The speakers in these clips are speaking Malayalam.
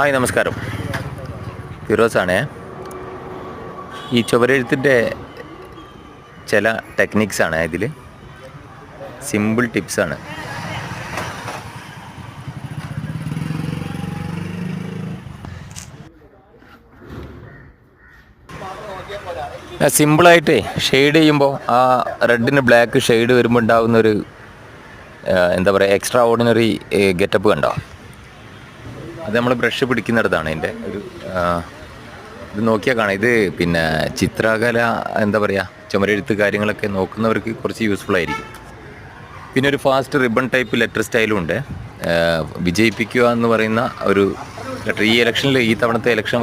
ഹായ് നമസ്കാരം, ഫിറോസാണേ. ഈ ചുവരെഴുത്തിൻ്റെ ചില ടെക്നിക്സാണ് ഇതിൽ, സിമ്പിൾ ടിപ്സാണ്. സിമ്പിളായിട്ട് ഷെയ്ഡ് ചെയ്യുമ്പോൾ ആ റെഡിന് ബ്ലാക്ക് ഷെയ്ഡ് വരുമ്പോൾ ഉണ്ടാകുന്നൊരു എന്താ പറയുക, എക്സ്ട്രാ ഓർഡിനറി ഗെറ്റപ്പ് കണ്ടോ? അത് നമ്മൾ ബ്രഷ് പിടിക്കുന്നിടത്താണ് എൻ്റെ ഒരു ഇത് നോക്കിയാൽ കാണാം. ഇത് പിന്നെ ചിത്രകല എന്താ പറയുക, ചുമരെഴുത്ത് കാര്യങ്ങളൊക്കെ നോക്കുന്നവർക്ക് കുറച്ച് യൂസ്ഫുൾ ആയിരിക്കും. പിന്നെ ഒരു ഫാസ്റ്റ് റിബൺ ടൈപ്പ് ലെറ്റർ സ്റ്റൈലും ഉണ്ട്. വിജയിപ്പിക്കുക എന്ന് പറയുന്ന ഒരു ലെറ്റർ. ഈ ഇലക്ഷനിൽ, ഈ തവണത്തെ ഇലക്ഷൻ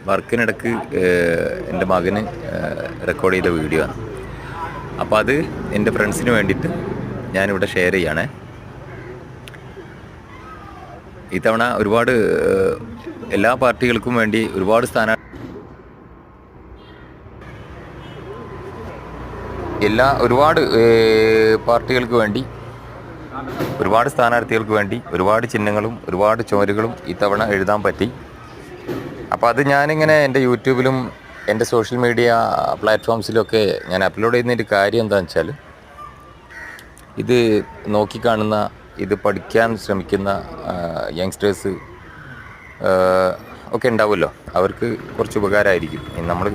വർക്കിനിടക്ക് എൻ്റെ മകന് റെക്കോർഡ് ചെയ്ത വീഡിയോ ആണ്. അപ്പോൾ അത് എൻ്റെ ഫ്രണ്ട്സിന് വേണ്ടിയിട്ട് ഞാനിവിടെ ഷെയർ ചെയ്യാണ്. ഇത്തവണ ഒരുപാട് എല്ലാ പാർട്ടികൾക്കും വേണ്ടി ഒരുപാട് പാർട്ടികൾക്ക് വേണ്ടി, ഒരുപാട് സ്ഥാനാർത്ഥികൾക്ക് വേണ്ടി ഒരുപാട് ചിഹ്നങ്ങളും ഒരുപാട് ചോരുകളും ഇത്തവണ എഴുതാൻ പറ്റി. അപ്പോൾ അത് ഞാനിങ്ങനെ എൻ്റെ യൂട്യൂബിലും എൻ്റെ സോഷ്യൽ മീഡിയ പ്ലാറ്റ്ഫോംസിലൊക്കെ ഞാൻ അപ്ലോഡ് ചെയ്യുന്നതിൻ്റെ കാര്യം എന്താണെന്ന് വെച്ചാൽ, ഇത് നോക്കിക്കാണുന്ന, ഇത് പഠിക്കാൻ ശ്രമിക്കുന്ന യങ്സ്റ്റേഴ്സ് ഒക്കെ ഉണ്ടാവുമല്ലോ, അവർക്ക് കുറച്ച് ഉപകാരമായിരിക്കും. നമ്മൾ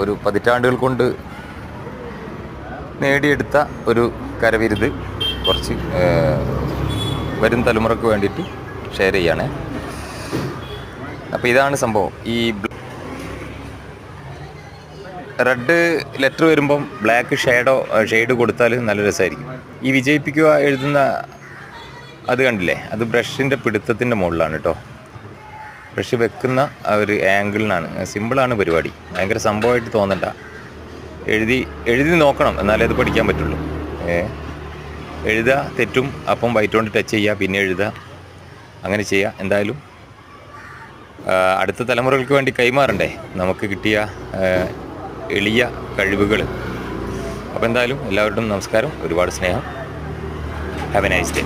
ഒരു പതിറ്റാണ്ടുകൾ കൊണ്ട് നേടിയെടുത്ത ഒരു കരവിരുത് കുറച്ച് വരും തലമുറക്ക് വേണ്ടിയിട്ട് ഷെയർ ചെയ്യാണ്. അപ്പോൾ ഇതാണ് സംഭവം. ഈ റെഡ് ലെറ്റർ വരുമ്പം ബ്ലാക്ക് ഷെയ്ഡ് കൊടുത്താൽ നല്ല രസമായിരിക്കും. ഈ വിജയിപ്പിക്കുക എഴുതുന്ന അത് കണ്ടില്ലേ, അത് ബ്രഷിൻ്റെ പിടുത്തത്തിൻ്റെ മുകളിലാണ് കേട്ടോ. ബ്രഷ് വെക്കുന്ന ആ ഒരു ആംഗിളിനാണ്. സിമ്പിളാണ് പരിപാടി, ഭയങ്കര സംഭവമായിട്ട് തോന്നണ്ട. എഴുതി നോക്കണം, എന്നാലേ അത് പഠിക്കാൻ പറ്റുള്ളൂ. എഴുതുക, തെറ്റും, അപ്പം വൈറ്റ് കൊണ്ട് ടച്ച് ചെയ്യുക, പിന്നെ എഴുതുക, അങ്ങനെ ചെയ്യുക. എന്തായാലും അടുത്ത തലമുറകൾക്ക് വേണ്ടി കൈമാറണ്ടേ നമുക്ക് കിട്ടിയ എളിയ കഴിവുകൾ. അപ്പോൾ എന്തായാലും എല്ലാവരോടും നമസ്കാരം, ഒരുപാട് സ്നേഹം. Have A nice day.